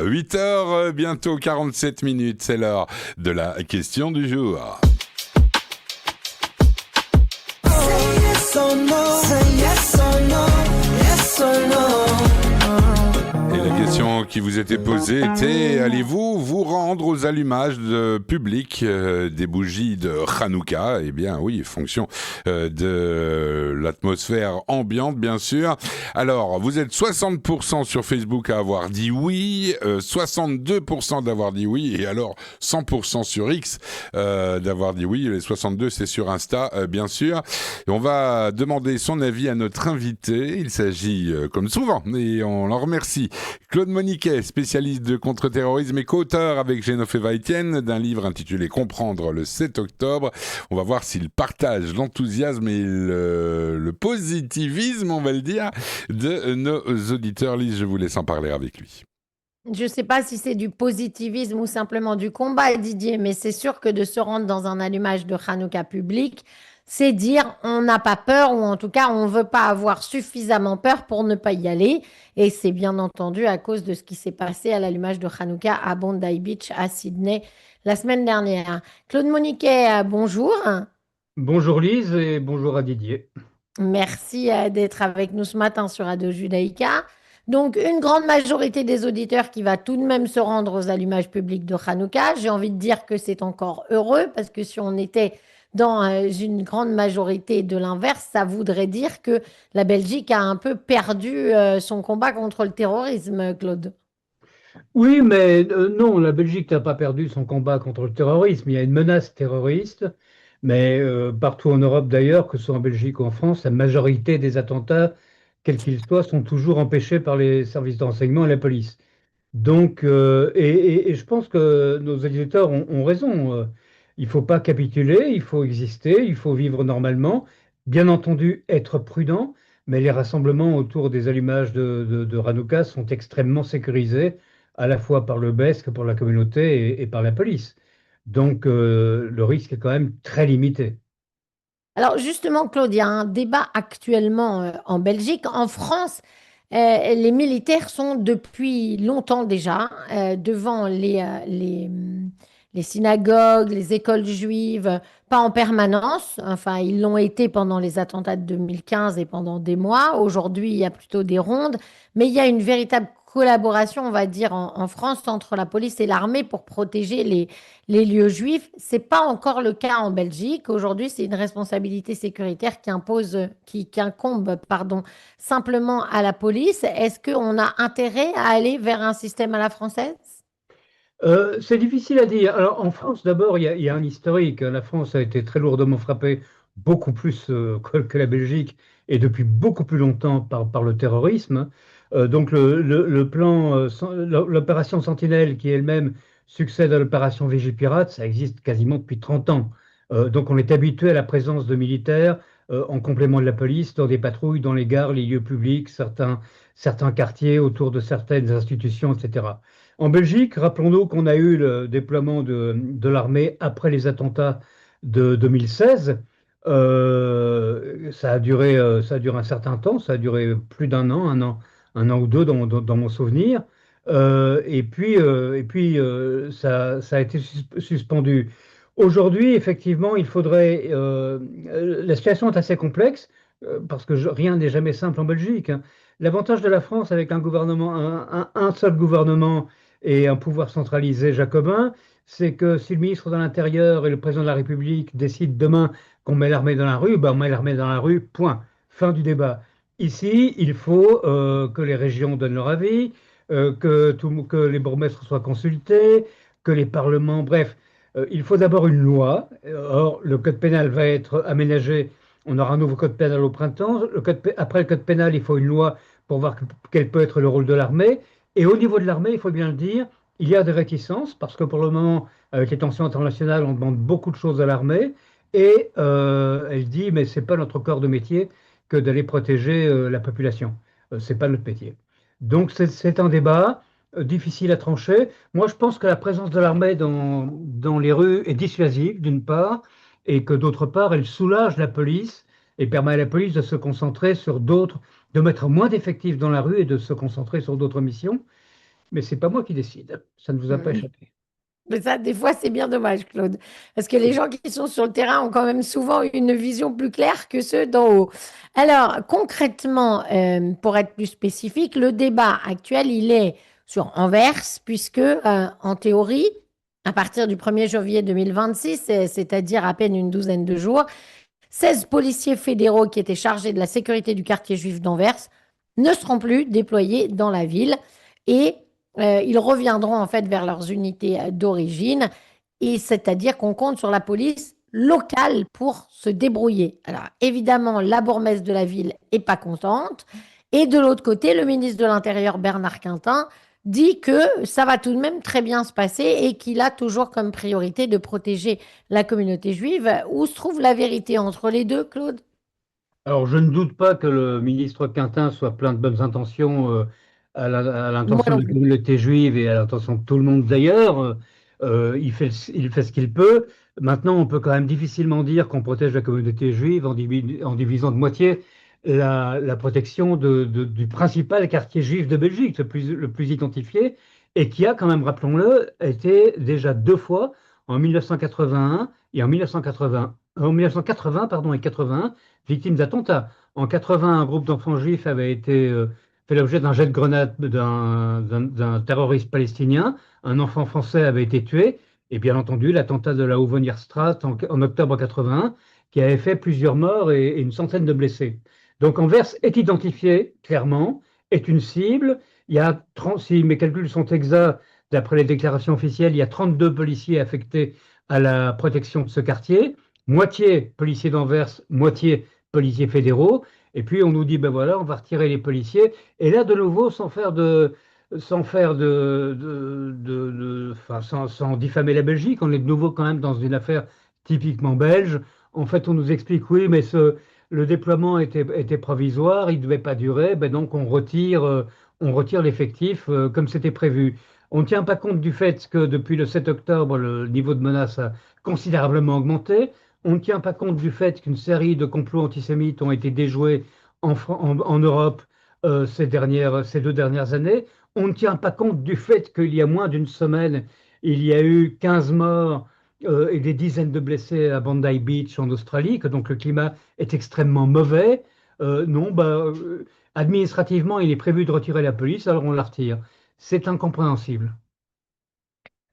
8 heures, bientôt 47 minutes, c'est l'heure de la question du jour. Et la question qui vous était posée était: allez-vous vous rendre aux allumages publics des bougies de Hanouka? Eh bien oui, fonction de l'atmosphère ambiante, bien sûr. Alors, vous êtes 60% sur Facebook à avoir dit oui, 62% d'avoir dit oui, et alors 100% sur X d'avoir dit oui. Les 62, c'est sur Insta, bien sûr. Et on va demander son avis à notre invité. Il s'agit, comme souvent, et on l'en remercie, Claude Moniquet, spécialiste de contre-terrorisme et co-auteur avec Geneviève Etienne d'un livre intitulé Comprendre le 7 octobre. On va voir s'il partage l'enthousiasme et le positivisme, on va le dire, de nos auditeurs. Lise, je vous laisse en parler avec lui. Je ne sais pas si c'est du positivisme ou simplement du combat, Didier, mais c'est sûr que de se rendre dans un allumage de Hanouka public, c'est dire on n'a pas peur, ou en tout cas on ne veut pas avoir suffisamment peur pour ne pas y aller. Et c'est bien entendu à cause de ce qui s'est passé à l'allumage de Hanouka à Bondi Beach, à Sydney, la semaine dernière. Claude Moniquet, bonjour. Bonjour Lise et bonjour à Didier. Merci d'être avec nous ce matin sur Radio Judaïka. Donc, une grande majorité des auditeurs qui va tout de même se rendre aux allumages publics de Hanouka. J'ai envie de dire que c'est encore heureux parce que si on était dans une grande majorité de l'inverse, ça voudrait dire que la Belgique a un peu perdu son combat contre le terrorisme, Claude. Oui, mais non, la Belgique n'a pas perdu son combat contre le terrorisme. Il y a une menace terroriste, mais partout en Europe d'ailleurs, que ce soit en Belgique ou en France, la majorité des attentats, quels qu'ils soient, sont toujours empêchés par les services de renseignement et la police. Donc, et je pense que nos éditeurs ont raison. Il ne faut pas capituler, il faut exister, il faut vivre normalement. Bien entendu, être prudent, mais les rassemblements autour des allumages de Hanouka sont extrêmement sécurisés, à la fois par le BES que pour la communauté et par la police. Donc, le risque est quand même très limité. Alors justement, Claude, il y a un débat actuellement en Belgique. En France, les militaires sont depuis longtemps déjà devant les synagogues, les écoles juives, pas en permanence. Enfin, ils l'ont été pendant les attentats de 2015 et pendant des mois. Aujourd'hui, il y a plutôt des rondes, mais il y a une véritable collaboration, on va dire, en France entre la police et l'armée pour protéger les lieux juifs. C'est pas encore le cas en Belgique. Aujourd'hui, c'est une responsabilité sécuritaire qui incombe, pardon, simplement à la police. Est-ce qu'on a intérêt à aller vers un système à la française? C'est difficile à dire. Alors, en France, d'abord, il y a un historique. La France a été très lourdement frappée, beaucoup plus que la Belgique, et depuis beaucoup plus longtemps par le terrorisme. Donc, le plan, l'opération Sentinelle, qui elle-même succède à l'opération Vigipirate, ça existe quasiment depuis 30 ans. Donc, on est habitué à la présence de militaires en complément de la police dans des patrouilles, dans les gares, les lieux publics, certains quartiers autour de certaines institutions, etc. En Belgique, rappelons-nous qu'on a eu le déploiement de l'armée après les attentats de 2016. Ça a duré un certain temps, ça a duré plus d'un an, un an ou deux dans mon souvenir. Ça a été suspendu. Aujourd'hui, effectivement, la situation est assez complexe parce que rien n'est jamais simple en Belgique, hein. L'avantage de la France avec un gouvernement, un seul gouvernement et un pouvoir centralisé jacobin, c'est que si le ministre de l'Intérieur et le président de la République décident demain qu'on met l'armée dans la rue, ben on met l'armée dans la rue, point. Fin du débat. Ici, il faut que les régions donnent leur avis, que les bourgmestres soient consultés, que les parlements, bref, il faut d'abord une loi. Or, le code pénal va être aménagé. On aura un nouveau code pénal au printemps. Après le code pénal, il faut une loi pour voir quel peut être le rôle de l'armée. Et au niveau de l'armée, il faut bien le dire, il y a des réticences parce que pour le moment, avec les tensions internationales, on demande beaucoup de choses à l'armée et elle dit mais c'est pas notre corps de métier que d'aller protéger la population. C'est pas notre métier. Donc c'est un débat difficile à trancher. Moi, je pense que la présence de l'armée dans les rues est dissuasive d'une part et que d'autre part, elle soulage la police et permet à la police de se concentrer sur d'autres, de mettre moins d'effectifs dans la rue et de se concentrer sur d'autres missions. mais c'est pas moi qui décide. Ça ne vous a pas Mm. échappé. Mais ça, des fois, c'est bien dommage, Claude. Parce que les gens qui sont sur le terrain ont quand même souvent une vision plus claire que ceux d'en haut. Alors, concrètement, pour être plus spécifique, le débat actuel, il est sur Anvers, puisque, en théorie, à partir du 1er janvier 2026, c'est-à-dire à peine une douzaine de jours, 16 policiers fédéraux qui étaient chargés de la sécurité du quartier juif d'Anvers ne seront plus déployés dans la ville et ils reviendront en fait vers leurs unités d'origine et c'est-à-dire qu'on compte sur la police locale pour se débrouiller. Alors évidemment, la bourgmestre de la ville est pas contente et de l'autre côté, le ministre de l'Intérieur Bernard Quintin dit que ça va tout de même très bien se passer et qu'il a toujours comme priorité de protéger la communauté juive. Où se trouve la vérité entre les deux, Claude? Alors, je ne doute pas que le ministre Quintin soit plein de bonnes intentions à Moi l'intention de non la plus. communauté juive et à l'intention de tout le monde d'ailleurs. Il fait ce qu'il peut. Maintenant, on peut quand même difficilement dire qu'on protège la communauté juive en divisant de moitié la protection du principal quartier juif de Belgique, le plus identifié, et qui a quand même, rappelons-le, été déjà deux fois, en 1981 et en 1980 pardon, et 81, victimes d'attentats. En 80, un groupe d'enfants juifs avait été fait l'objet d'un jet de grenade d'un terroriste palestinien. Un enfant français avait été tué. Et bien entendu, l'attentat de la Ouvenierstraat en octobre 81, qui avait fait plusieurs morts et une centaine de blessés. Donc Anvers est identifié clairement, est une cible. Il y a 30, si mes calculs sont exacts, d'après les déclarations officielles, il y a 32 policiers affectés à la protection de ce quartier, moitié policiers d'Anvers, moitié policiers fédéraux. Et puis on nous dit, ben voilà, on va retirer les policiers. Et là, de nouveau, enfin, sans diffamer la Belgique, on est de nouveau quand même dans une affaire typiquement belge. En fait, on nous explique, oui, mais le déploiement était provisoire, il ne devait pas durer, ben donc on retire l'effectif comme c'était prévu. On ne tient pas compte du fait que depuis le 7 octobre, le niveau de menace a considérablement augmenté. On ne tient pas compte du fait qu'une série de complots antisémites ont été déjoués en Europe ces deux dernières années. On ne tient pas compte du fait qu'il y a moins d'une semaine, il y a eu 15 morts et des dizaines de blessés à Bondi Beach en Australie, que donc le climat est extrêmement mauvais. Non, administrativement, il est prévu de retirer la police, alors on la retire. C'est incompréhensible.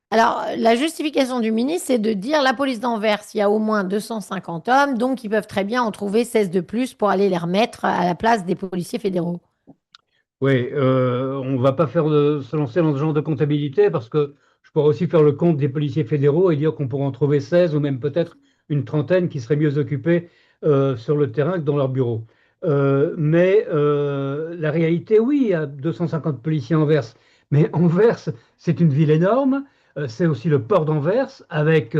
Alors, la justification du ministre, c'est de dire la police d'Anvers, il y a au moins 250 hommes, donc ils peuvent très bien en trouver 16 de plus pour aller les remettre à la place des policiers fédéraux. Oui, on ne va pas se lancer dans ce genre de comptabilité parce que je pourrais aussi faire le compte des policiers fédéraux et dire qu'on pourrait en trouver 16 ou même peut-être une trentaine qui seraient mieux occupés sur le terrain que dans leur bureau. Mais la réalité, oui, il y a 250 policiers à Anvers. Mais Anvers, c'est une ville énorme. C'est aussi le port d'Anvers avec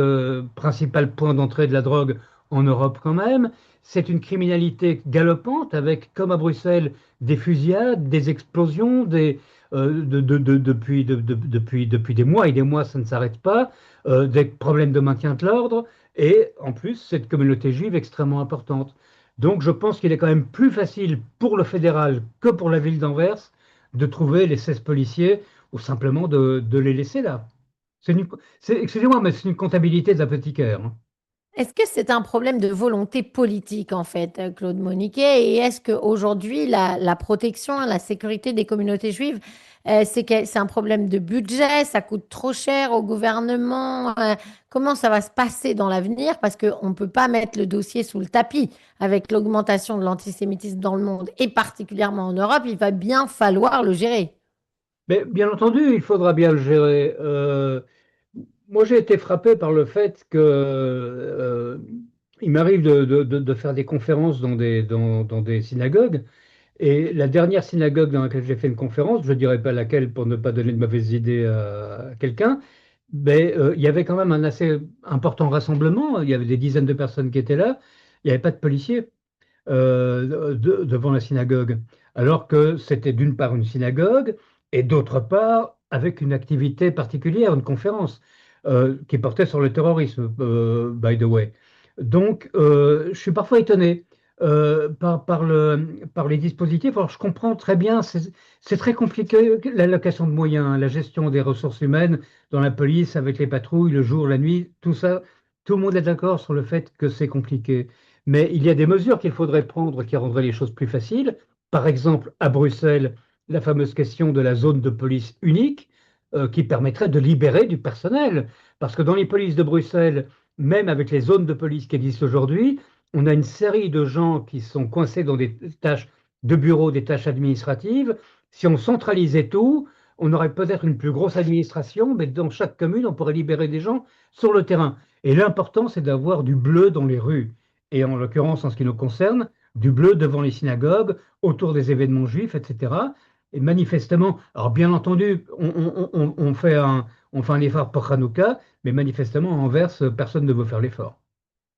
principal point d'entrée de la drogue en Europe quand même. C'est une criminalité galopante avec, comme à Bruxelles, des fusillades, des explosions, depuis des mois et des mois, ça ne s'arrête pas, des problèmes de maintien de l'ordre, et en plus, cette communauté juive extrêmement importante. Donc, je pense qu'il est quand même plus facile pour le fédéral que pour la ville d'Anvers de trouver les 16 policiers ou simplement de les laisser là. Excusez-moi, mais c'est une comptabilité d'apothicaire, hein. Est-ce que c'est un problème de volonté politique, en fait, Claude Moniquet? Et est-ce qu'aujourd'hui, la protection, la sécurité des communautés juives, c'est un problème de budget, ça coûte trop cher au gouvernement? Comment ça va se passer dans l'avenir? Parce qu'on ne peut pas mettre le dossier sous le tapis avec l'augmentation de l'antisémitisme dans le monde, et particulièrement en Europe, il va bien falloir le gérer. Mais bien entendu, il faudra bien le gérer. Moi, j'ai été frappé par le fait que il m'arrive de faire des conférences dans des synagogues. Et la dernière synagogue dans laquelle j'ai fait une conférence, je ne dirais pas laquelle pour ne pas donner de mauvaises idées à quelqu'un, mais il y avait quand même un assez important rassemblement. Il y avait des dizaines de personnes qui étaient là. Il n'y avait pas de policiers devant la synagogue, alors que c'était d'une part une synagogue et d'autre part avec une activité particulière, une conférence qui portait sur le terrorisme, by the way. Donc, je suis parfois étonné. par les dispositifs. Alors, je comprends très bien, c'est très compliqué, l'allocation de moyens, hein, la gestion des ressources humaines dans la police, avec les patrouilles, le jour, la nuit, tout ça, tout le monde est d'accord sur le fait que c'est compliqué. Mais il y a des mesures qu'il faudrait prendre qui rendraient les choses plus faciles. Par exemple, à Bruxelles, la fameuse question de la zone de police unique, qui permettrait de libérer du personnel. Parce que dans les polices de Bruxelles, même avec les zones de police qui existent aujourd'hui, on a une série de gens qui sont coincés dans des tâches de bureau, des tâches administratives. Si on centralisait tout, on aurait peut-être une plus grosse administration, mais dans chaque commune, on pourrait libérer des gens sur le terrain. Et l'important, c'est d'avoir du bleu dans les rues. Et en l'occurrence, en ce qui nous concerne, du bleu devant les synagogues, autour des événements juifs, etc. Et manifestement, alors bien entendu, on fait un effort pour Hanouka, mais manifestement, en Anvers, personne ne veut faire l'effort.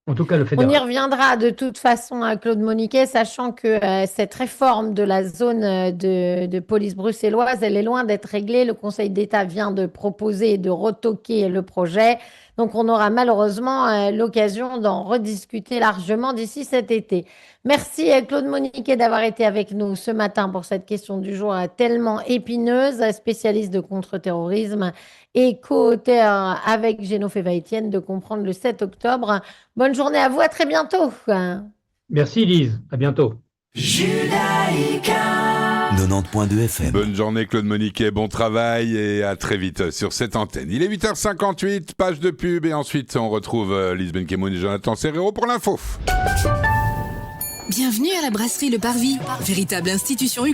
En tout cas, le On y fédéral. reviendra de toute façon à Claude Moniquet, sachant que cette réforme de la zone de police bruxelloise, elle est loin d'être réglée. Le Conseil d'État vient de proposer et de retoquer le projet. Donc, on aura malheureusement l'occasion d'en rediscuter largement d'ici cet été. Merci Claude Moniquet d'avoir été avec nous ce matin pour cette question du jour tellement épineuse, spécialiste de contre-terrorisme et co-auteur avec Génoféva Etienne de Comprendre le 7 octobre. Bonne journée à vous, à très bientôt. Merci Lise, à bientôt. Judaïka 90.2 FM. Bonne journée Claude Moniquet, bon travail et à très vite sur cette antenne. Il est 8h58, page de pub et ensuite on retrouve Lise Benkemoun et Jonathan Serrero pour l'info. Bienvenue à la brasserie Le Parvis, véritable institution